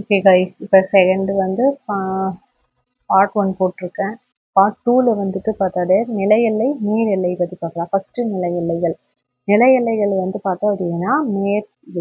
Okay guys, இப்போ second வந்து part 1 போட்டிருக்கேன். பார்ட் 2ல வந்துட்டு பார்த்தாலே நில எல்லை நீர் எல்லை பற்றி பார்க்கலாம். ஃபர்ஸ்ட் நில எல்லைகள். நில எல்லைகள் வந்து பார்த்தோம் அப்படின்னா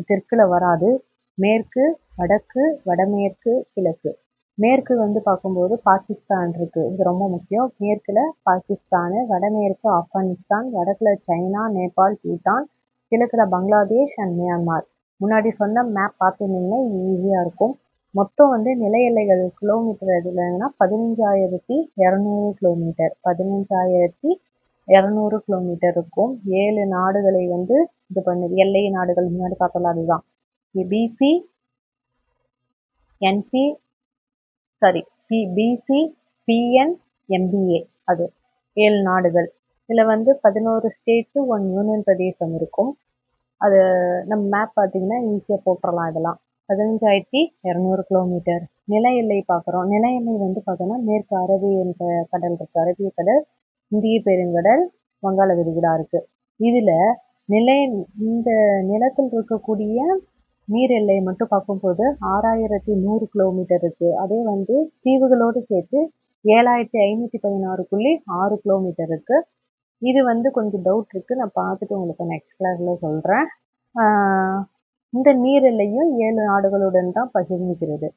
தெற்குல வராது, மேற்கு, வடக்கு, வடமேற்கு, கிழக்கு. மேற்கு வந்து பார்க்கும்போது பாகிஸ்தான் இருக்கு, இது ரொம்ப முக்கியம். மேற்குல பாகிஸ்தான், வடமேற்கு ஆப்கானிஸ்தான், வடக்குல சைனா, நேபாள், பூட்டான், கிழக்குல பங்களாதேஷ் அண்ட் மியான்மர். முன்னாடி சொன்ன மேப் பார்த்துருந்தீங்கன்னா இது ஈஸியாக இருக்கும். மொத்தம் வந்து நில எல்லைகள் கிலோமீட்டர் எதுலன்னா 15,200 கிலோமீட்டர். 15,200 கிலோமீட்டர் இருக்கும். 7 நாடுகளை வந்து இது பண்ணுது. எல்லை நாடுகள் முன்னாடி பார்த்தோம்ல அதுதான். PC, NP, sorry PC, PN, MBA, அது 7 நாடுகள். இதில் வந்து 11 ஸ்டேட்ஸு 1 யூனியன் பிரதேசம் இருக்கும். அது நம்ம மேப் பார்த்தீங்கன்னா ஈஸியாக போட்டுடலாம். இதெல்லாம் 15,200 கிலோமீட்டர். நில எல்லை பார்க்குறோம். நில எல்லை வந்து பார்த்தோன்னா மேற்கு அரபிய கடல் இருக்குது, அரபிய கடல், இந்திய பெருங்கடல், வங்காள விரிகுடா இருக்குது. இதில் இந்த நிலத்தில் இருக்கக்கூடிய நீர் எல்லை மட்டும் பார்க்கும்போது 6,100 கிலோமீட்டர் இருக்குது. அதே வந்து தீவுகளோடு சேர்த்து 7,516.6 கிலோமீட்டர் இருக்குது. இது வந்து கொஞ்சம் டவுட் இருக்குது, நான் பார்த்துட்டு உங்களுக்கு நெக்ஸ்ட் கிளாஸில் சொல்கிறேன். இந்த நீர் எல்லையும் 7 நாடுகளுடன் தான் பகிர்ந்துக்கிறது.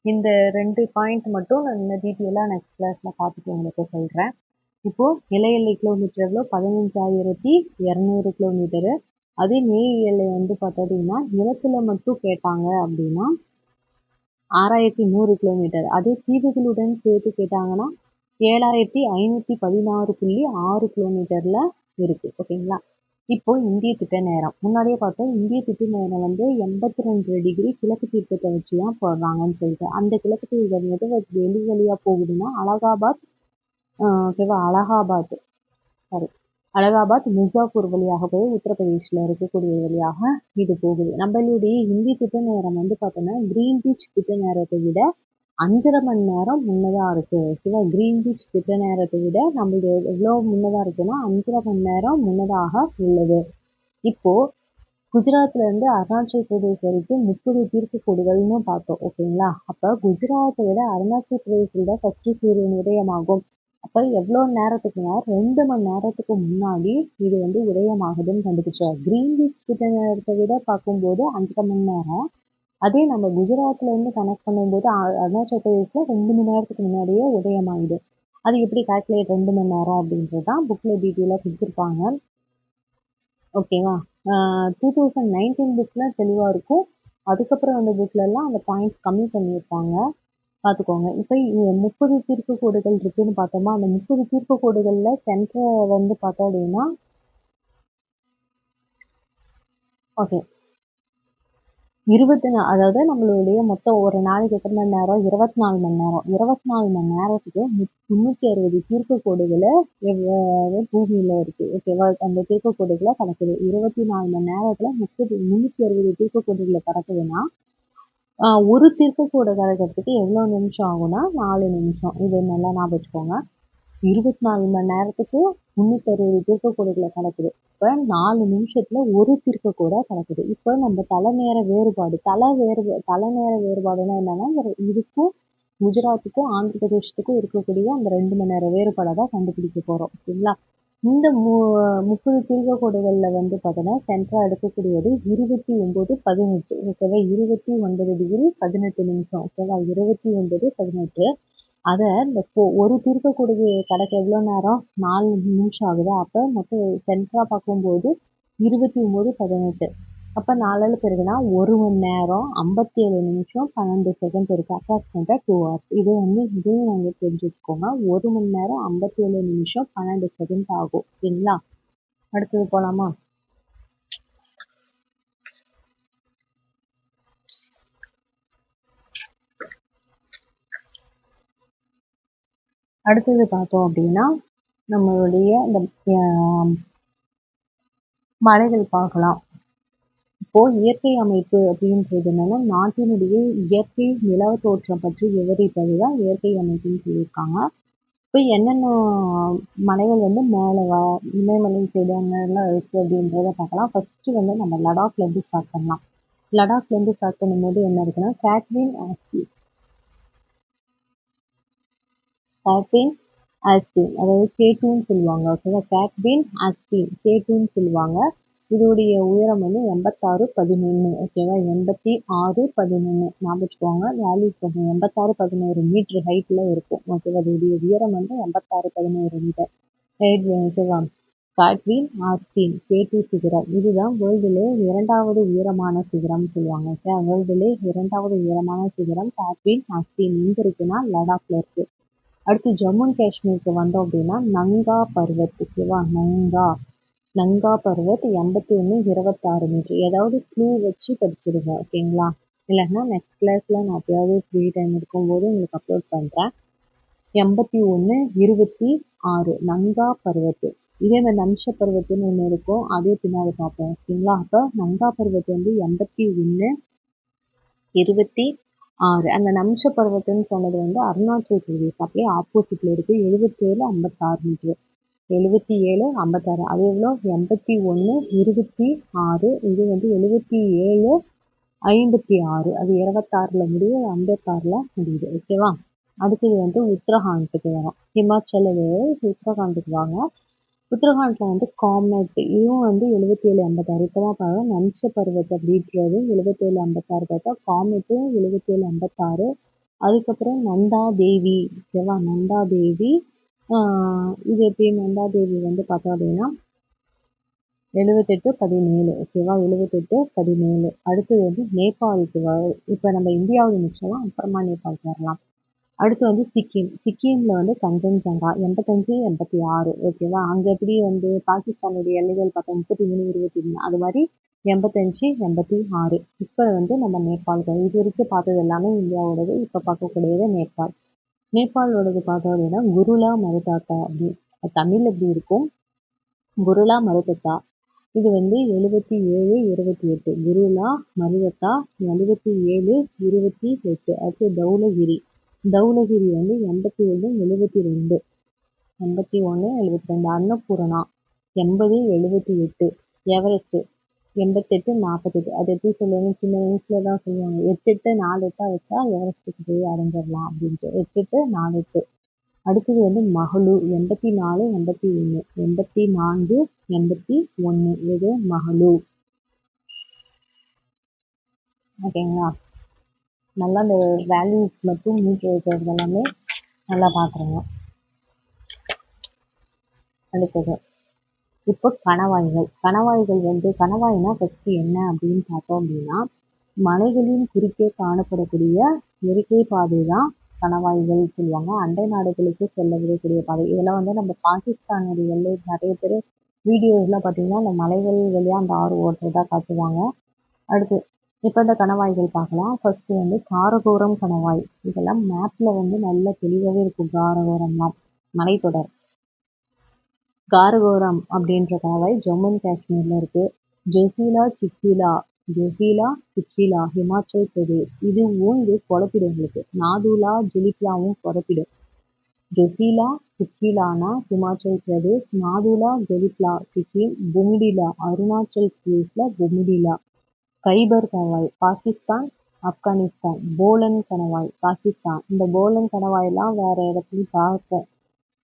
இந்த 2 பாயிண்ட் மட்டும் நான் இன்னும் டீட்டெயிலாக நெக்ஸ்ட் கிளாஸில் பார்த்துட்டு உங்களுக்கு சொல்கிறேன். இப்போது நில எல்லை கிலோமீட்டர் எவ்வளோ? 15,200 கிலோமீட்டரு. அதே நீர் எல்லை வந்து பார்த்தீங்கன்னா நிலத்தில் மட்டும் கேட்டாங்க அப்படின்னா 6,100 கிலோமீட்டர். அதே தீவுகளுடன் சேர்த்து கேட்டாங்கன்னா 7,516.6 கிலோமீட்டரில் இருக்குது. ஓகேங்களா? இப்போ இந்திய திட்ட நேரம் முன்னாடியே பார்த்தோம். இந்திய திட்ட நேரம் வந்து 82 டிகிரி கிழக்கு தீர்க்கத்தை வச்சு தான் போடுறாங்கன்னு சொல்லிட்டு, அந்த கிழக்கு தீர்க்கம் எது வெளி வழியாக போகுதுன்னா அலகாபாத் மிர்சாப்பூர் வழியாக போய் உத்தரப்பிரதேசில் இருக்கக்கூடிய வழியாக இது போகுது. நம்மளுடைய இந்திய திட்ட நேரம் வந்து பார்த்தோன்னா கிரீன்விச் திட்ட நேரத்தை விட 5.5 மணி நேரம் முன்னதாக இருக்குது. ஓகேவா? கிரீன்விச் திட்ட நேரத்தை விட நம்மளுடைய எவ்வளோ முன்னதாக இருக்குன்னா 5.5 மணி நேரம் முன்னதாக உள்ளது. இப்போது குஜராத்லேருந்து அருணாச்சல் பிரதேஷ் வரைக்கும் 30 தீர்க்க கோடுகள்னு பார்த்தோம். ஓகேங்களா? அப்போ குஜராத்தை விட அருணாச்சல் பிரதேசில் தான் ஃபஸ்ட்டு சூரியன் உதயமாகும். அப்போ எவ்வளோ நேரத்துக்குன்னா 2 மணி நேரத்துக்கு முன்னாடி இது வந்து உதயமாகுதுன்னு கண்டுபிடிச்சோம். கிரீன்விச் திட்ட நேரத்தை விட பார்க்கும்போது 5.5 மணி நேரம். அதே நம்ம குஜராத்லேருந்து கனெக்ட் பண்ணும்போது அருணாச்சல் பிரதேசில் 2 மணி நேரத்துக்கு முன்னாடியே உதயமாகுது. அது எப்படி கால்குலேட் 2 மணி நேரம் அப்படின்றது தான் புக்கில் டீட்டெயிலாக கொடுத்துருப்பாங்க. ஓகேவா? 2019 புக்கில் தெளிவாக இருக்கும். அதுக்கப்புறம் அந்த புக்லலாம் அந்த பாயிண்ட்ஸ் கம்மி பண்ணியிருப்பாங்க, பார்த்துக்கோங்க. இப்போ 30 தீர்க்க கோடுகள் இருக்குதுன்னு பார்த்தோமா, அந்த 30 தீர்க்க கோடுகளில் சென்டரை வந்து பார்த்தோம் அப்படின்னா ஓகே 24, அதாவது நம்மளுடைய மொத்தம் ஒரு நாளைக்கு எத்தனை மணி நேரம்? 24 மணி நேரம். 24 மணி நேரத்துக்கு 360 தீர்க்க கோடுகளை பூமியில் இருக்குது. ஓகேவா? அந்த தீர்க்க கோடுகளை கடக்குது. 24 மணி நேரத்தில் 360 தீர்க்க கோடுகளை கடக்குதுன்னா ஒரு தீர்க்க கோடை கடக்கிறதுக்கு எவ்வளோ நிமிஷம் ஆகும்னா 4 நிமிஷம். இது நல்லா ஞாபகம் வச்சுக்கோங்க. 24 மணி நேரத்துக்கு 360 தீர்க்க கோடுகளை கடக்குது. இப்போ 4 நிமிஷத்துல ஒரு தீர்க்க கோடை கடக்குது. இப்போ நம்ம தலைநேர வேறுபாடுனா என்னன்னா, இதுக்கும் குஜராத்துக்கும் ஆந்திர பிரதேசத்துக்கும் இருக்கக்கூடிய அந்த 2 மணி நேர வேறுபாடை தான் கண்டுபிடிக்க போகிறோம். ஓகேங்களா? இந்த 30 தீர்க்க கோடுகளில் வந்து பார்த்தோன்னா சென்டராக எடுக்கக்கூடியது 29:18. ஓகேவா? 29 டிகிரி 18 நிமிஷம். ஓகேவா? 29:18. அதை இந்த ஒரு தீர்க்க கோடு கடக்க எவ்வளோ நேரம்? 4 நிமிஷம் ஆகுதா? அப்போ மொத்தம் சென்டராக பார்க்கும்போது 29:18. அப்போ 4 பெருக்குனா 1 மணி நேரம் 57 நிமிஷம் 12 செகண்ட் இருக்குது. அப்ராக்சிமேட்டாக 2 hours. இதையும் நாங்கள் தெரிஞ்சு வச்சுக்கோங்க. 1 மணி நேரம் 57 நிமிஷம் 12 செகண்ட் ஆகும். சரிங்களா? அடுத்தது போகலாமா? அடுத்தது பார்த்தோம் அப்படின்னா நம்மளுடைய இந்த மலைகள் பார்க்கலாம். இப்போது இயற்கை அமைப்பு அப்படின்றது என்னென்னா நாட்டினுடைய இயற்கை நில தோற்றம் பற்றி விவரிப்பது தான் இயற்கை அமைப்புன்னு சொல்லியிருக்காங்க. இப்போ என்னென்ன மலைகள் வந்து இமயமலை சைடு அங்கெல்லாம் இருக்குது அப்படின்றத பார்க்கலாம். ஃபஸ்ட்டு வந்து நம்ம லடாக்லேருந்து ஸ்டார்ட் பண்ணலாம். லடாக்லேருந்து ஸ்டார்ட் பண்ணும்போது என்ன இருக்குன்னா கேட்வின் ஆஸ்டின் அதாவது K2ன்னு சொல்லுவாங்க. ஓகேவா? கேட்வின் ஆஸ்டின் K2ன்னு சொல்லுவாங்க. இதோடைய உயரம் வந்து 86.11 ஓகேவா? 86.11 ஞாபகம் வச்சுக்கோங்க. வேல்யூஸ் கொஞ்சம் 86.11 மீட்டர் ஹைட்ல இருக்கும். ஓகேவா? இதோடைய உயரம் வந்து 86.11 மீட்டர். ஹைட் ஓகேவா? காட்வின் ஆஸ்டின் K2 சிகரம். இதுதான் வேர்ல்டுலே 2வது உயரமான சிகரம்னு சொல்லுவாங்க. ஓகே, வேர்ல்டுலே 2வது உயரமான சிகரம் காட்வின் ஆஸ்டின் எங்க இருக்குன்னா லடாக்ல இருக்கு. அடுத்து ஜம்மு அண்ட் காஷ்மீருக்கு வந்தோம் அப்படின்னா நங்கா பர்வத். ஓகேவா? நங்கா பர்வத் 81-26 மீட்டர். ஏதாவது க்ளூ வச்சு படிச்சிடுங்க. ஓகேங்களா? இல்லைன்னா நெக்ஸ்ட் கிளாஸ்ல நான் எப்பயாவது ஃப்ரீ டைம் இருக்கும்போது உங்களுக்கு அப்லோட் பண்றேன். 81-26 நங்கா பர்வத். இதே மாதிரி நம்ஷ பர்வத்துன்னு ஒன்று இருக்கும், அதே பின்னாடி பார்ப்போம். ஓகேங்களா? அப்போ நங்கா பர்வத் வந்து 81-26. அந்த நம்ஷ பர்வத்துன்னு சொன்னது வந்து அருணாச்சல் பிரதேஷ், அப்படியே ஆப்போசிட்ல இருக்கு. 77-56 மீட்டர். 77-56. அது எவ்வளோ? 81-26. இது வந்து 77-56. அது 26ல முடியுது, 56ல முடியுது. ஓகேவா? அடுத்தது வந்து உத்தரகாண்ட்டுக்கு வரும். ஹிமாச்சல் உத்தரகாண்டுக்கு வாங்க. உத்தரகாண்ட்ல வந்து காமெட், இதுவும் வந்து 77-56. இப்பதான் பாருங்க நம்ச பர்வத் அப்படின்றது 77-56 பார்த்தா காமெட்டும் 77-56. அதுக்கப்புறம் நந்தா தேவி. ஓகேவா? நந்தா தேவி. இது எப்படி நந்தா தேவி வந்து பார்த்தோம் அப்படின்னா 78-17. ஓகேவா? 78-17. அடுத்தது வந்து நேபாளுக்கு வரும். இப்போ நம்ம இந்தியாவில் முடிச்சோம்னா அப்புறமா நேபாளுக்கு வரலாம். அடுத்து வந்து சிக்கிம்ல வந்து கஞ்சன்ஜங்கா 85-86. ஓகேவா? அங்க எப்படி வந்து பாகிஸ்தானுடைய எல்லைகள் பார்த்தா 33-23, அது மாதிரி 85-86. இப்போ வந்து நம்ம நேபாளுக்கு இது வரைக்கும் பார்த்தது எல்லாமே இந்தியாவோடது. இப்போ பார்க்கக்கூடியது நேபாள். நேபாளோடது பார்த்தோம் அப்படின்னா குருலா மருதாத்தா அப்படி தமிழ் எப்படி இருக்கும், குருலா மருதத்தா. இது வந்து 77-28. குருலா மருதத்தா 77-28. அடுத்து தௌலகிரி. தௌலகிரி வந்து 81-72. 81-72. அன்னபூரணா 80-78. எவரெஸ்ட் 88-48. அது எப்படி சொல்லுவாங்க, சின்ன வயசுல தான் சொல்லுவாங்க 8-8 வச்சா எவரெஸ்ட்டுக்கு போய் அடைஞ்சிடலாம் அப்படின்ட்டு. 8-8. அடுத்தது வந்து மகளூ 84-81. 84-81. இது மகளூ. ஓகேங்களா? நல்லா அந்த வேல்யூஸ் மட்டும் மீட்டர் இருக்கிறது எல்லாமே நல்லா பார்க்குறேங்க. அடுத்தது இப்போ கணவாய்கள் வந்து கணவாய்னா ஃபர்ஸ்ட் என்ன அப்படின்னு பார்த்தோம் அப்படின்னா மலைகளின் குறுக்கே காணப்படக்கூடிய இயற்கை பாதை தான் கணவாய்கள் சொல்லுவாங்க. அண்டை நாடுகளுக்கு செல்ல விடக்கூடிய பாதை. இதெல்லாம் வந்து நம்ம பாகிஸ்தானுடைய எல்லை நிறைய பேர் வீடியோஸ்லாம் பார்த்தீங்கன்னா அந்த மலைகள் வழியாக அந்த ஆறு ஓட்டுறதா காட்டுவாங்க. அடுத்து இப்போ இந்த கணவாய்கள் பார்க்கலாம். ஃபர்ஸ்ட் வந்து காரகோரம் கணவாய். இதெல்லாம் மேப்ல வந்து நல்ல தெளிவாகவே இருக்கும். காரகோரம்லாம் மலைத்தொடர். காரகோரம் அப்படின்ற கணவாய் ஜம்மு அண்ட் காஷ்மீர்ல இருக்கு. ஜொசிலா ஹிமாச்சல் பிரதேஷ். இதுவும் இது குழப்பிடும் உங்களுக்கு. நாதுலா ஜெலிப்லாவும் குழப்பிடும். ஜொசிலா சுச்சிலானா ஹிமாச்சல் பிரதேஷ், நாதுலா ஜெலிப்லா சிக்கிம், பொமிடிலா அருணாச்சல் பிரதேஷ்ல பொமிடிலா. கைபர் கணவாய் பாகிஸ்தான், ஆப்கானிஸ்தான். போலன் கணவாய் பாகிஸ்தான். இந்த போலன் கணவாயெல்லாம் வேற இடத்துலையும் பார்ப்போம்.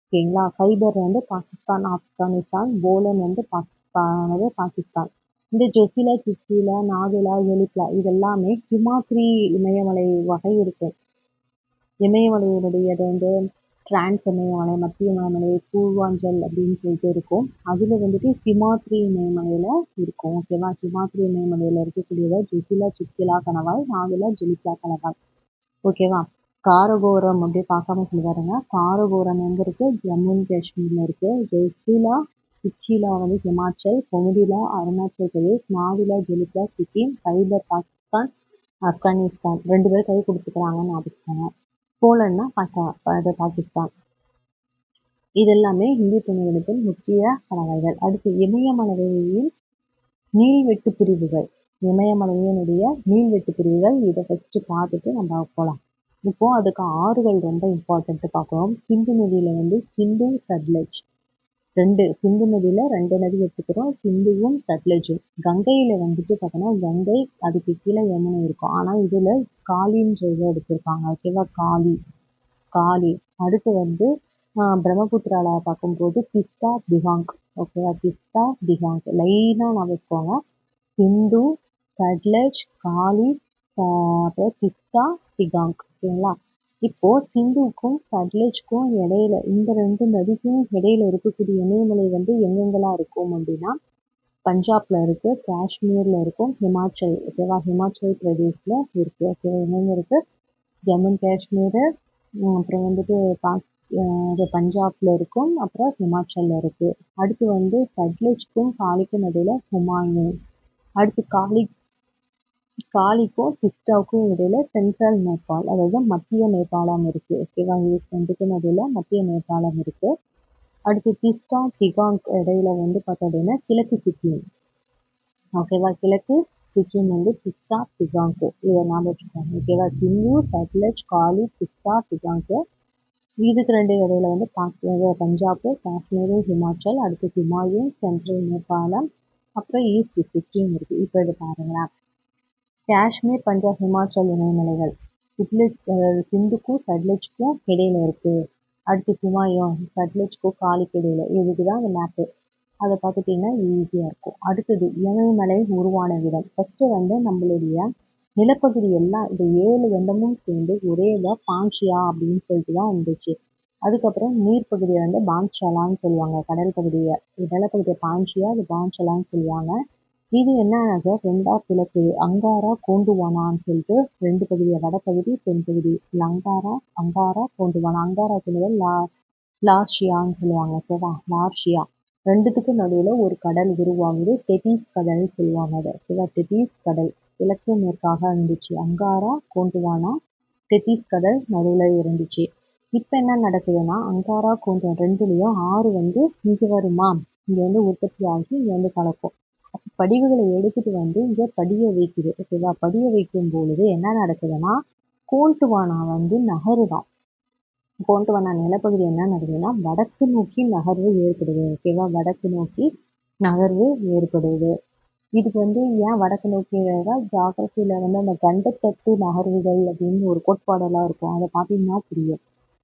ஓகேங்களா? கைபர் வந்து பாகிஸ்தான், ஆப்கானிஸ்தான். போலன் வந்து பாகிஸ்தான். இந்த ஜொசிலா சிச்சிலா, நாதுலா, ஜெலிப்லா இதெல்லாமே ஹிமாத்ரி இமயமலை வகை இருக்கும். இமயமலையினுடையது வந்து டிரான்ஸ் இமயமலை, மத்திய இமயமலை, பூர்வாஞ்சல் அப்படின்னு சொல்லிட்டு இருக்கும். அதில் வந்துட்டு ஹிமாத்ரி இமயமலையில் இருக்கும். ஓகேவா? ஹிமாத்ரி இமயமலையில் இருக்கக்கூடியது ஜொசிலா சிச்சிலா கணவாய், நாதுலா ஜெலிப்லா கணவாய். ஓகேவா? காரகோரம் அப்படியே பார்க்காம சொல்லி பாருங்க. காரகோரம் எங்க இருக்கு? ஜம்மு அண்ட் காஷ்மீர்ல இருக்கு. ஜொசிலா சிச்சிலா வந்து ஹிமாச்சல், பொமிடிலா அருணாச்சல் பிரதேஷ், நாதுலா ஜெலிப்லா சிக்கிம், கைபர் பாகிஸ்தான், ஆப்கானிஸ்தான். 2 பேர் கை கொடுத்துக்கிறாங்கன்னு ஞாபகம். போலன்னா பாகிஸ்தான். இதெல்லாமே இந்திய துணைக்கண்டத்தின் முக்கிய கணவாய்கள். அடுத்து இமயமலையின் நீள்வெட்டு பிரிவுகள். இமயமலையினுடைய நீள்வெட்டு பிரிவுகள். இதை ஃபர்ஸ்ட் பார்த்துட்டு நம்ம போகலாம். இப்போ அதுக்கு ஆறுகள் ரொம்ப இம்பார்ட்டன்ட் பார்க்குறோம். சிந்து நதியில வந்து சிந்து, சட்லஜ் சிந்து நதியில 2 நதி எடுத்துக்கிறோம். சிந்துவும், சட்லஜும். கங்கையில வந்துட்டு பார்த்தோன்னா, கங்கை அதுக்கு கீழ யமுனை இருக்கும். ஆனா இதுல காலின்ற இத எடுத்திருக்காங்க. ஓகேவா? காளி. அடுத்து வந்து பிரம்மபுத்திரால பார்க்கும்போது திஸ்தா, திகாங். ஓகேவா? திஸ்தா, திகாங். லைனா ஞாபகம் வச்சுக்கோங்க. சிந்து, சட்லஜ், காளி, அப்புறம் திஸ்தா, திகாங். ஓகேங்களா? இப்போ சிந்துவுக்கும் சட்லஜ்க்கும் இடையில இந்த 2 நதிக்கும் இடையில இருக்கக்கூடிய இமயமலை வந்து எங்கெங்கெல்லாம் இருக்கும் அப்படின்னா, பஞ்சாப்ல இருக்கு, காஷ்மீர்ல இருக்கும், ஹிமாச்சல். ஓகேவா? ஹிமாச்சல் பிரதேஷ்ல இருக்கு. ஓகேவா? எங்கெங்க இருக்கு? ஜம்மு அண்ட் காஷ்மீர், அப்புறம் வந்துட்டு இது பஞ்சாப்ல இருக்கும், அப்புறம் ஹிமாச்சல்ல இருக்கு. அடுத்து வந்து சட்லஜ்க்கும் காளிக்கும் நடுவுல ஹுமாயூன். அடுத்து காளிக்கும் திஸ்தாவுக்கும் இடையில சென்ட்ரல் நேபாள், அதாவது மத்திய நேபாளம் இருக்கு. ஓகேவா? இது ரெண்டுக்கும் நடுவுல மத்திய நேபாளம் இருக்கு. அடுத்து திஸ்தா, திகாங் இடையில வந்து பார்த்தோம் அப்படின்னா கிழக்கு சிக்கிம். ஓகேவா? கிழக்கு சிக்கிம் வந்து திஸ்தா, திகாங். இதை ஞாபகம் வச்சுக்கோங்க. ஓகேவா? சிந்து, சட்லஜ், காளி, திஸ்தா, திகாங். இதுக்கு 2 இடையில வந்து பஞ்சாப், காஷ்மீர், ஹிமாச்சல், அடுத்து ஹிமாலயன், சென்ட்ரல் நேபாளம், அப்புறம் ஈஸ்ட் சிக்கிம் இருக்கு. இப்போ இது பாருங்களேன். காஷ்மீர், பஞ்சாப், ஹிமாச்சல் இமயமலைகள் சிந்துக்கும் சட்லஜ்க்கும் இடையில இருக்கு. அடுத்து ஹிமாலயம், சட்லஜ்க்கும் காளிக்கும் இடையில. இதுக்குதான் அந்த மேப்பு. அதை பார்த்துட்டீங்கன்னா ஈஸியாக இருக்கும். அடுத்தது இமயமலை உருவான விதம். ஃபர்ஸ்ட் வந்து நம்மளுடைய நிலப்பகுதி எல்லாம் இந்த 7 கண்டமும் சேர்ந்து ஒரே இதாக பாங்ஷியா அப்படின்னு சொல்லிட்டு தான் வந்துச்சு. அதுக்கப்புறம் நீர்ப்பகுதியை வந்து பாங்ஷாலான்னு சொல்லுவாங்க. கடல் பகுதியை நிலப்பகுதியை பாங்ஷியா, அது பாங்ஷலான்னு சொல்லுவாங்க. இது என்ன ஆக 2ஆ பிளக்குது. அங்காரா, கோண்டுவானான்னு சொல்லிட்டு 2 பகுதியா, வடபகுதி, தென்பகுதி. அங்காரா, கோண்டுவானா. அங்காராக்கு முதல் லார்ஷியான்னு சொல்லுவாங்க. ஓகேவா? லார்ஷியா. 2த்துக்கும் நடுவுல ஒரு கடல் உருவாகுது. டெதிஸ் கடல்னு சொல்லுவாங்க அதை. ஓகேவா? டெதிஸ் கடல் கிழக்கு மேற்காக இருந்துச்சு. அங்காரா, கோண்டுவானா, டெதிஸ் கடல் நடுவுல இருந்துச்சு. இப்ப என்ன நடக்குதுன்னா, அங்காரா, கோண்டுவானா 2லயும் ஆறு வந்து இங்க வருமா, இங்க வந்து உற்பத்தி ஆகி இங்க வந்து கலக்கும். அப்ப படிவுகளை எடுத்துட்டு வந்து இங்க படிய வைக்குது. ஓகேவா? படிய வைக்கும் பொழுது என்ன நடக்குதுன்னா, கோண்டுவானா வந்து நகருதான். கோண்டுவானா நிலப்பகுதி என்ன நடக்குதுன்னா வடக்கு நோக்கி நகர்வு ஏற்படுது. ஓகேவா? வடக்கு நோக்கி நகர்வு ஏற்படுது. இதுக்கு வந்து ஏன் வடக்கு நோக்கி ஜாகிரபியில வந்து அந்த கண்டத்தட்டு நகர்வுகள் அப்படின்னு ஒரு கோட்பாடெல்லாம் இருக்கும். அதை பார்த்தீங்கன்னா புரியும்.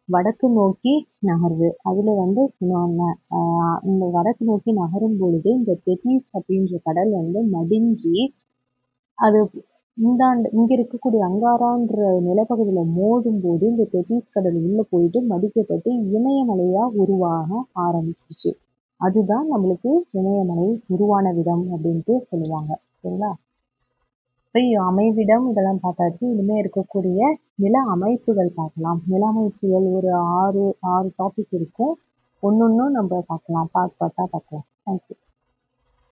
வடக்கு நோக்கி நகர்வு. அதுல வந்து இந்த வடக்கு நோக்கி நகரும் பொழுது இந்த தெதீஸ் அப்படின்ற கடல் வந்து மடிஞ்சி அது இங்க இருக்கக்கூடிய அங்காரான்ற நிலப்பகுதியில மோதும் போது இந்த தெதீஸ் கடல் உள்ள போயிட்டு மடிக்கப்பட்டு இமயமலையா உருவாக ஆரம்பிச்சிருச்சு. அதுதான் நம்மளுக்கு இமயமலை உருவான விதம் அப்படின்ட்டு சொல்லுவாங்க. சரிங்களா? இப்ப அமைவிடம் இதெல்லாம் பார்த்தாச்சு. இனிமே இருக்கக்கூடிய நில அமைப்புகள் பார்க்கலாம். நில அமைப்புகள் ஒரு 6 டாபிக் இருக்கும். ஒன்னொன்னும் நம்ம பார்க்கலாம். பார்ட் பார்ட்டா பார்க்கலாம். தேங்க்யூ.